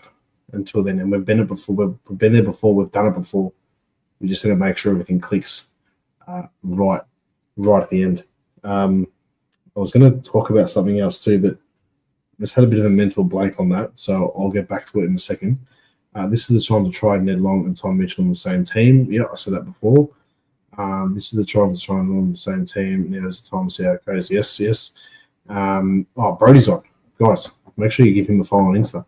Speaker 1: until then. And we've been there before. We've done it before. We just need to make sure everything clicks right at the end. I was going to talk about something else too, but I just had a bit of a mental blank on that. So I'll get back to it in a second. This is the time to try Ned Long and Tom Mitchell on the same team. Yeah, I said that before. This is the time to try them on the same team. Now is the time to see how it goes. Yes. Brody's on. Guys, make sure you give him a follow on Insta.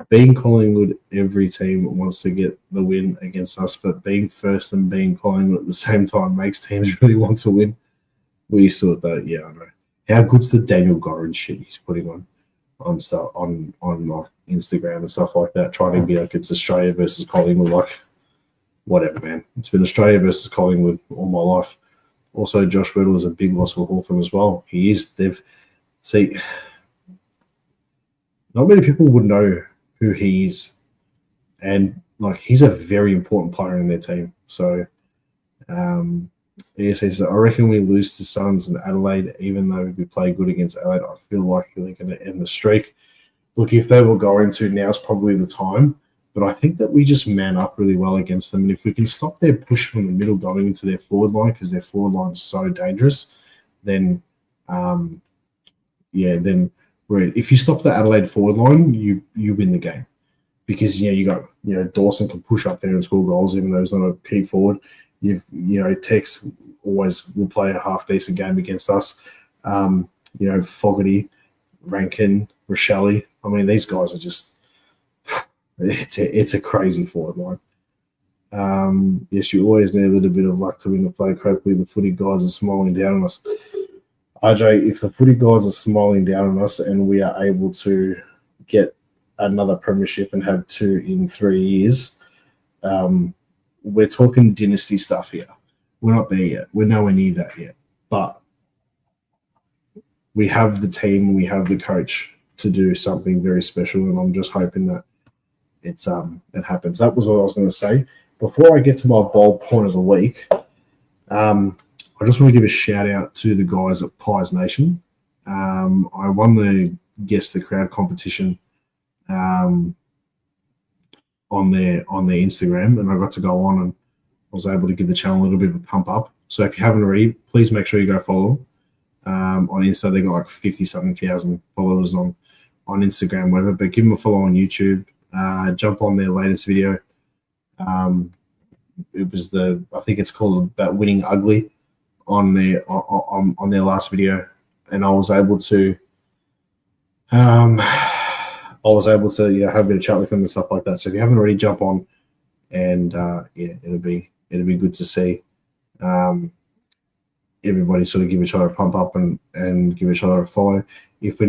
Speaker 1: Being Collingwood, every team wants to get the win against us, but being first and being Collingwood at the same time makes teams really want to win. We thought that, yeah, I know. How good's the Daniel Gorrin shit he's putting on stuff on like Instagram and stuff like that, trying to be like it's Australia versus Collingwood, like whatever, man. It's been Australia versus Collingwood all my life. Also, Josh Riddle is a big loss for Hawthorn as well. He is. Not many people would know who he is, and like he's a very important player in their team. So, he says, I reckon we lose to Suns and Adelaide, even though we play good against Adelaide. I feel like they're going to end the streak. Look, if they were going to, now's probably the time. But I think that we just man up really well against them. And if we can stop their push from the middle going into their forward line, because their forward line is so dangerous, then, then if you stop the Adelaide forward line, you win the game. Because, you got, Dawson can push up there and score goals, even though he's not a key forward. Tex always will play a half-decent game against us. Fogarty, Rankin, Rochelle. I mean, these guys are just... It's a crazy forward line. Yes, you always need a little bit of luck to win the flag. Hopefully the footy guys are smiling down on us. RJ, if the footy guys are smiling down on us and we are able to get another premiership and have 2 in 3 years, we're talking dynasty stuff here. We're not there yet. We're nowhere near that yet. But we have the team, we have the coach to do something very special, and I'm just hoping that it happens. That was what I was going to say. Before I get to my bold point of the week, I just want to give a shout out to the guys at Pies Nation. I won the Guess the Crowd competition on their Instagram, and I got to go on and I was able to give the channel a little bit of a pump up. So if you haven't already, please make sure you go follow on Insta. They got like 50-something thousand followers on Instagram, whatever. But give them a follow on YouTube. Jump on their latest video. It was I think it's called about winning ugly on their last video, and I was able to have a bit of chat with them and stuff like that. So if you haven't already, jump on, and it'll be good to see everybody sort of give each other a pump up and give each other a follow. If we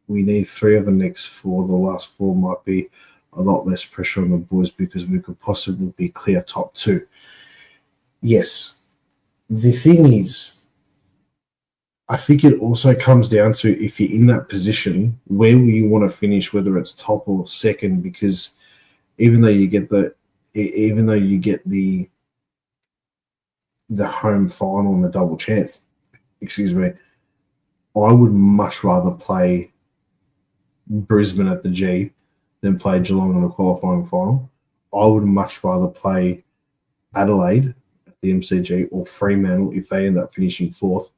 Speaker 1: need 3 of the next 4, the last 4 might be a lot less pressure on the boys because we could possibly be clear top 2. Yes. The thing is, I think it also comes down to if you're in that position, where will you want to finish, whether it's top or second, because even though you get the home final and the double chance, I would much rather play Brisbane at the G than play Geelong in a qualifying final. I would much rather play Adelaide at the MCG or Fremantle if they end up finishing 4th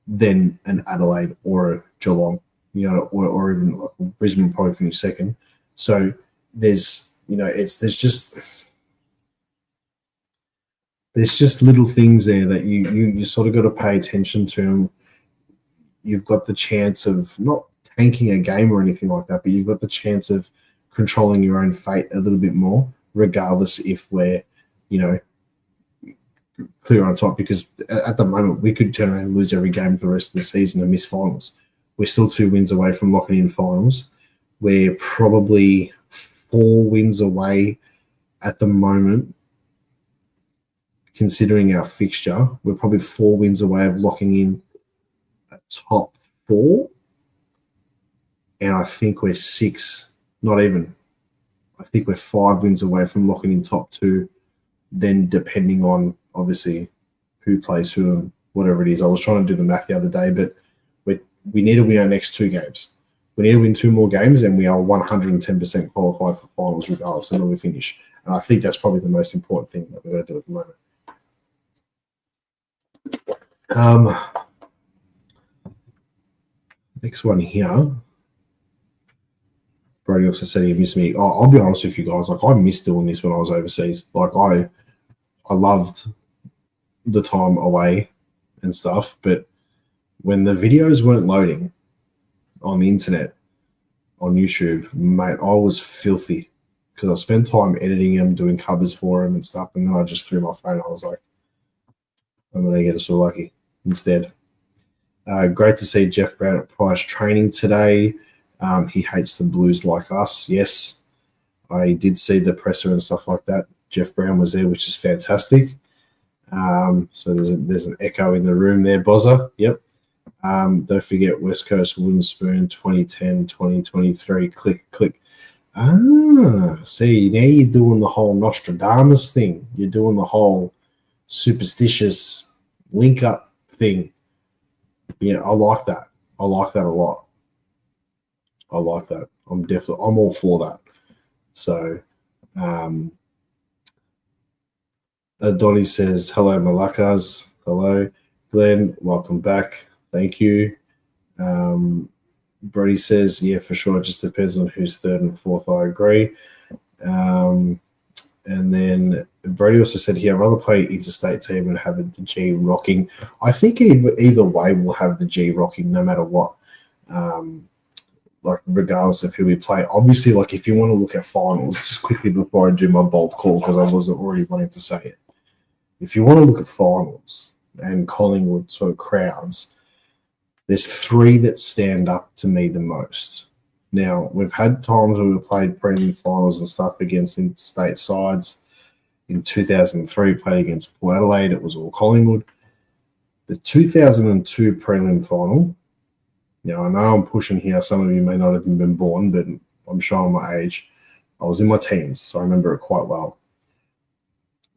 Speaker 1: than an Adelaide or a Geelong, or even like Brisbane probably finish 2nd. So there's just little things there that you sort of got to pay attention to. You've got the chance of not tanking a game or anything like that, but you've got the chance of controlling your own fate a little bit more, regardless if we're, clear on top, because at the moment we could turn around and lose every game for the rest of the season and miss finals. We're still 2 wins away from locking in finals. We're probably 4 wins away at the moment, considering our fixture. We're probably 4 wins away of locking in a top 4. And I think we're 6, not even. I think we're 5 wins away from locking in top 2. Then depending on, obviously, who plays who and whatever it is. I was trying to do the math the other day, but we need to win our next 2 games. We need to win 2 more games, and we are 110% qualified for finals regardless of where we finish. And I think that's probably the most important thing that we're going to do at the moment. Next one here. Brody also said he missed me. I'll be honest with you guys. Like, I missed doing this when I was overseas. Like, I loved the time away and stuff, but when the videos weren't loading on the internet, on YouTube, mate, I was filthy because I spent time editing them, doing covers for them and stuff, and then I just threw my phone. I was like, I'm going to get us all lucky instead. Great to see Jeff Brown at Price training today. He hates the Blues like us. Yes, I did see the presser and stuff like that. Jeff Brown was there, which is fantastic. So there's an echo in the room there, Bozza. Yep. Don't forget West Coast Wooden Spoon 2010, 2023. Click. See, now you're doing the whole Nostradamus thing. You're doing the whole superstitious link up thing. Yeah, I like that. I like that a lot. I like that. I'm all for that. So, Donnie says, hello, Malakas. Hello. Glenn, welcome back. Thank you. Brody says, yeah, for sure. It just depends on who's 3rd and 4th. I agree. And then Brody also said, I'd rather play interstate team and have the G rocking. I think either way we'll have the G rocking no matter what. Like, regardless of who we play. Obviously, like, if you want to look at finals, just quickly before I do my bold call, because I wasn't already wanting to say it. If you want to look at finals and Collingwood sort of crowds, there's 3 that stand up to me the most. Now, we've had times where we've played prelim finals and stuff against interstate sides. In 2003, played against Port Adelaide. It was all Collingwood. The 2002 prelim final, now, I know I'm pushing here. Some of you may not have been born, but I'm showing my age. I was in my teens, so I remember it quite well.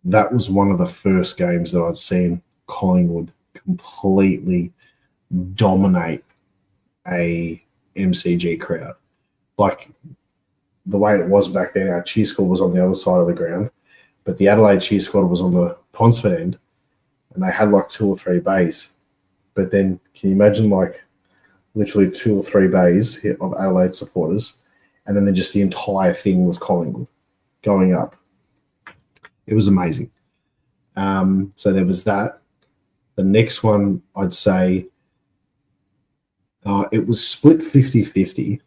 Speaker 1: That was one of the first games that I'd seen Collingwood completely dominate a MCG crowd. Like, the way it was back then, our cheer squad was on the other side of the ground, but the Adelaide cheer squad was on the Ponsford end, and they had like 2 or 3 bays. But then, can you imagine, like, literally 2 or 3 bays of Adelaide supporters, and then just the entire thing was Collingwood going up. It was amazing. So there was that. The next one, I'd say it was split 50-50,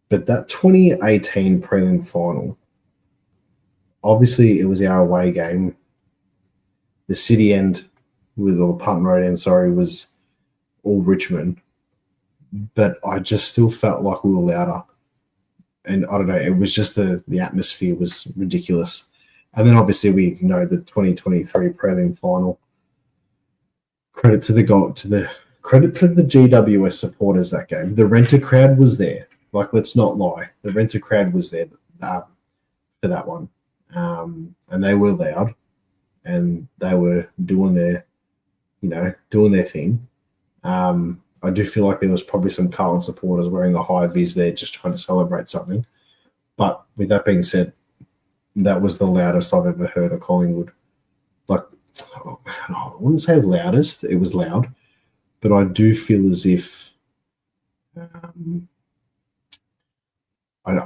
Speaker 1: but that 2018 prelim final, obviously it was our away game. The city end, or the Putton Road end, sorry, was all Richmond, but I just still felt like we were louder. And I don't know, it was just the atmosphere was ridiculous. And then obviously we know the 2023 prelim final. Credit to the GWS supporters that game. The Renter crowd was there. Like, let's not lie. The Renter crowd was there for that one. And they were loud and they were doing their thing. I do feel like there was probably some Carlton supporters wearing the high vis there just trying to celebrate something. But with that being said, that was the loudest I've ever heard of Collingwood. Like, I wouldn't say loudest. It was loud. But I do feel as if I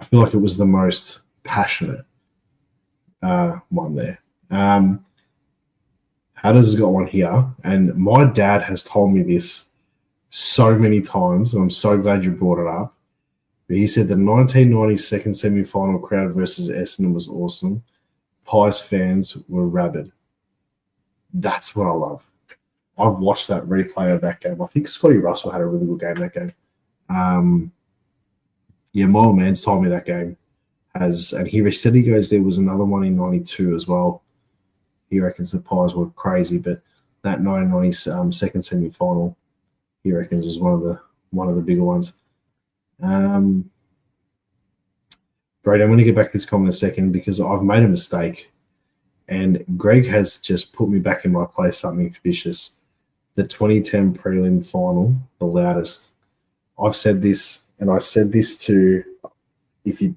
Speaker 1: feel like it was the most passionate one there. Hatters has got one here, and my dad has told me this so many times, and I'm so glad you brought it up. But he said the 1990 second semi-final crowd versus Essendon was awesome. Pies fans were rabid. That's what I love. I've watched that replay of that game. I think Scotty Russell had a really good game that game. My old man's told me that game has, and he said he goes, there was another one in 92 as well. He reckons the Pies were crazy, but that 1990 second semi-final, he reckons was one of the bigger ones. Brady, I'm going to get back to this comment in a second because I've made a mistake, and Greg has just put me back in my place. Something vicious. The 2010 prelim final, the loudest. I've said this, and I said this to, if you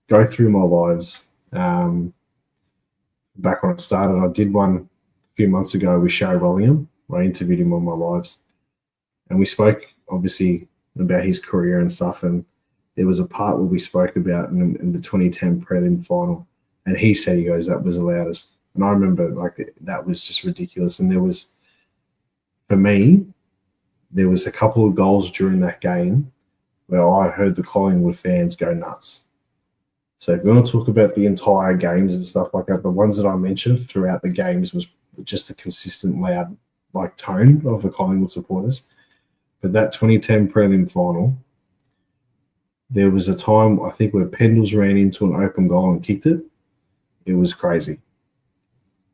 Speaker 1: go through my lives, back when I started, I did one a few months ago with Shay Rollingham. I interviewed him on my lives, and we spoke obviously about his career and stuff. And there was a part where we spoke about in the 2010 prelim final, and he said, he goes, that was the loudest. And I remember that was just ridiculous. And for me, there was a couple of goals during that game where I heard the Collingwood fans go nuts. So if you want to talk about the entire games and stuff like that, the ones that I mentioned throughout the games was just a consistent loud tone of the Collingwood supporters. But that 2010 prelim final, there was a time, I think, where Pendles ran into an open goal and kicked it. It was crazy.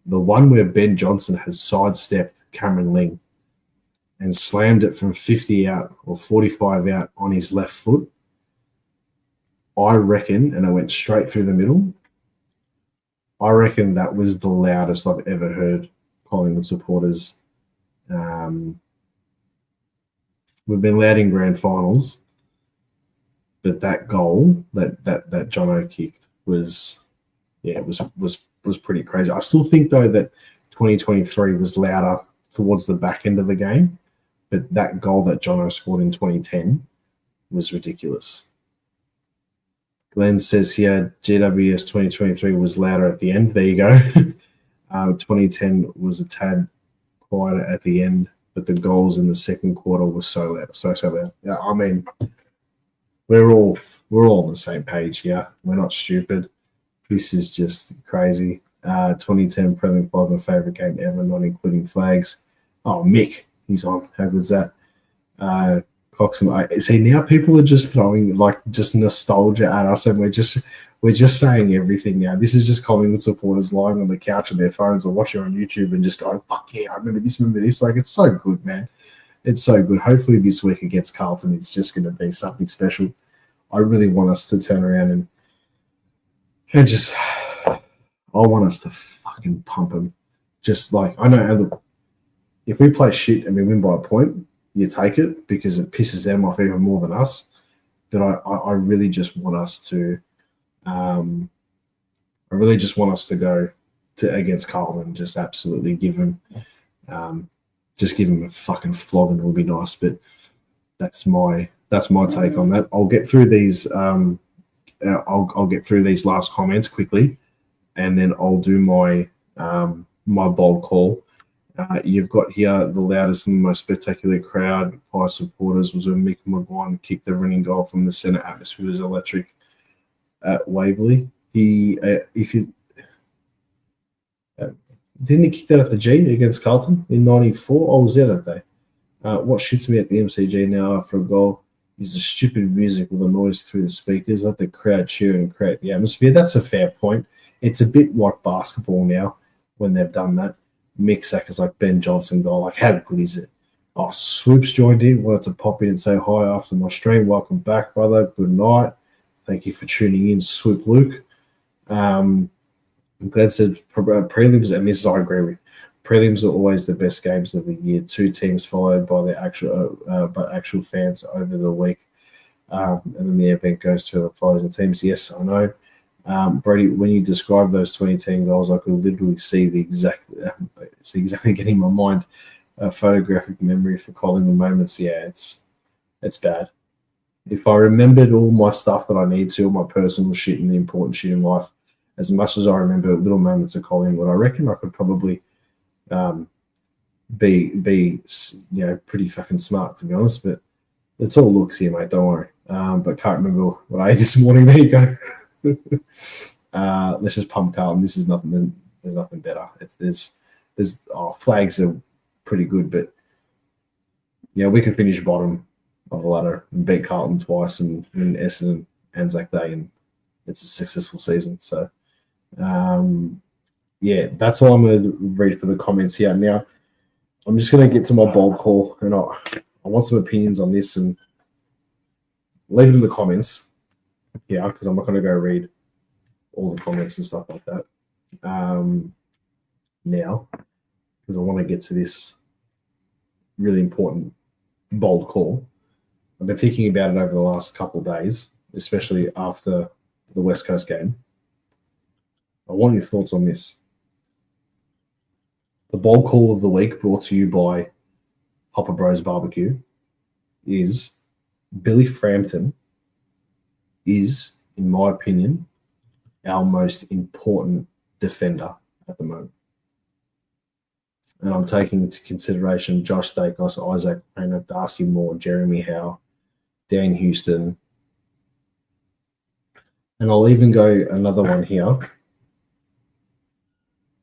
Speaker 1: The one where Ben Johnson has sidestepped Cameron Ling and slammed it from 50 out or 45 out on his left foot, I reckon, and it went straight through the middle, I reckon that was the loudest I've ever heard Collingwood supporters. We've been loud in grand finals, but that goal that Jono kicked was pretty crazy. I still think though that 2023 was louder towards the back end of the game, but that goal that Jono scored in 2010 was ridiculous. Glenn says here, GWS 2023 was louder at the end. There you go. 2010 was a tad quieter at the end, but the goals in the second quarter were so loud, so loud. Yeah, I mean, we're all on the same page here. We're not stupid. This is just crazy. 2010 prelim final, my favorite game ever, not including flags. Oh, Mick, he's on. How good's that? Coxham. See, now people are just throwing just nostalgia at us, and we're just saying everything now. This is just Collingwood supporters lying on the couch on their phones or watching on YouTube and just going, "Fuck yeah, I remember this, remember this." It's so good, man. It's so good. Hopefully this week against Carlton, it's just going to be something special. I really want us to turn around and just, I want us to fucking pump them. Just I know, look, if we play shit and we win by a point, you take it because it pisses them off even more than us. But I really just want us to, go to against Carlton and just absolutely give them a fucking flogging would be nice. But that's my take on that. I'll get through these. I'll get through these last comments quickly, and then I'll do my my bold call. You've got here the loudest and most spectacular crowd by supporters was when Mick Maguire kicked the winning goal from the centre. Atmosphere was electric at Waverley. If you didn't he kick that at the G against Carlton in '94? I was there that day. What shits me at the MCG now after a goal is the stupid music with the noise through the speakers. Let the crowd cheer and create the atmosphere. That's a fair point. It's a bit like basketball now when they've done that. Mix seconds like Ben Johnson goal. Like, how good is it? Oh, Swoops joined in. Wanted to pop in and say hi after my stream. Welcome back, brother. Good night. Thank you for tuning in, Swoop Luke. Glad said prelims, and this I agree with. Prelims are always the best games of the year. Two teams followed by the actual fans over the week, and then the event goes to whoever follows the teams. Yes, I know. Brady, when you described those 2010 goals, I could literally see exactly getting in my mind a photographic memory for calling the moments. Yeah, it's bad. If I remembered all my stuff that I need to, all my personal shit and the important shit in life, as much as I remember little moments of Collingwood, I reckon I could probably be pretty fucking smart, to be honest. But it's all looks here, mate. Don't worry. But can't remember what I ate this morning. There you go. Let's just pump Carlton. This is nothing. There's nothing better. Flags are pretty good, but we can finish bottom of the ladder and beat Carlton twice and Essendon and Anzac Day, and it's a successful season. So, that's all I'm going to read for the comments here. Now, I'm just going to get to my bold call, and I want some opinions on this, and leave it in the comments. Yeah, because I'm not going to go read all the comments and stuff like that now, because I want to get to this really important bold call. I've been thinking about it over the last couple of days, especially after the West Coast game. I want your thoughts on this. The bold call of the week, brought to you by Hopper Bros Barbecue, is Billy Frampton is, in my opinion, our most important defender at the moment. And I'm taking into consideration Josh Dacos, Isaac Painter, Darcy Moore, Jeremy Howe, Dan Houston, and I'll even go another one here.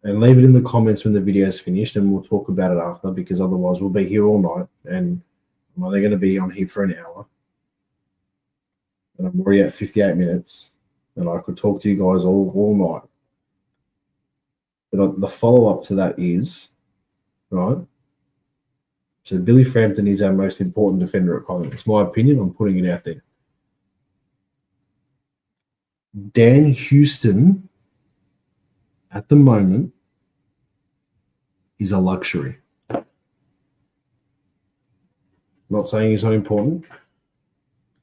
Speaker 1: And leave it in the comments when the video is finished, and we'll talk about it after, because otherwise we'll be here all night, and I'm only going to be on here for an hour. And I'm already at 58 minutes, and I could talk to you guys all night. But the follow-up to that is, right, so Billy Frampton is our most important defender at Collingwood. It's my opinion. I'm putting it out there. Dan Houston, at the moment, is a luxury. Not saying he's not important,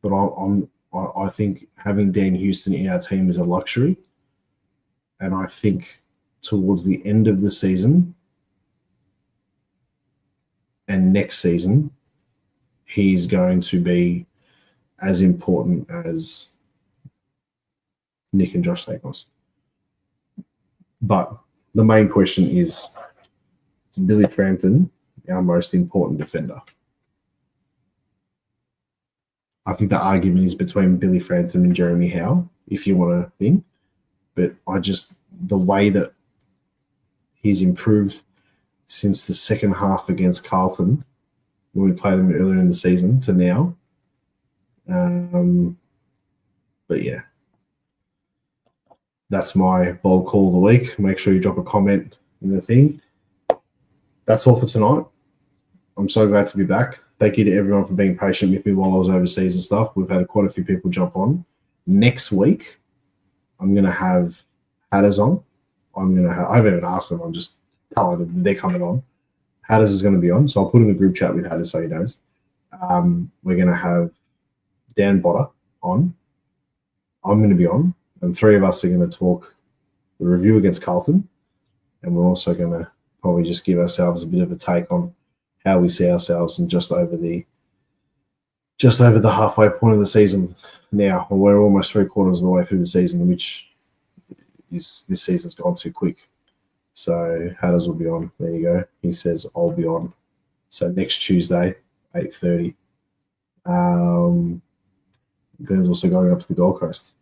Speaker 1: but I think having Dan Houston in our team is a luxury. And I think towards the end of the season and next season, he's going to be as important as Nick and Josh Dacos. But the main question is Billy Frampton, our most important defender? I think the argument is between Billy Frampton and Jeremy Howe, if you want to think. But the way that he's improved since the second half against Carlton, when we played him earlier in the season, to now. But yeah. That's my bold call of the week. Make sure you drop a comment in the thing. That's all for tonight. I'm so glad to be back. Thank you to everyone for being patient with me while I was overseas and stuff. We've had quite a few people jump on. Next week, I'm going to have Hatters on. I haven't even asked them. I'm just telling them they're coming on. Hatters is going to be on. So I'll put in the group chat with Hatters so he knows. We're going to have Dan Botter on. I'm going to be on. And three of us are going to talk the review against Carlton. And we're also going to probably just give ourselves a bit of a take on how we see ourselves and just over the halfway point of the season now. We're almost 3/4 of the way through the season, which is, this season's gone too quick. So Hatters will be on. There you go. He says I'll be on. So next Tuesday, 8:30. Glenn's also going up to the Gold Coast.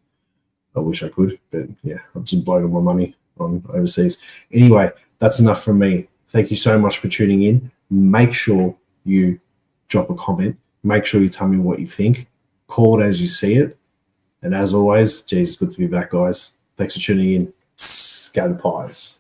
Speaker 1: I wish I could, but yeah, I've just blown all my money on overseas. Anyway, that's enough from me. Thank you so much for tuning in. Make sure you drop a comment. Make sure you tell me what you think. Call it as you see it. And as always, geez, it's good to be back, guys. Thanks for tuning in. Go the Pies.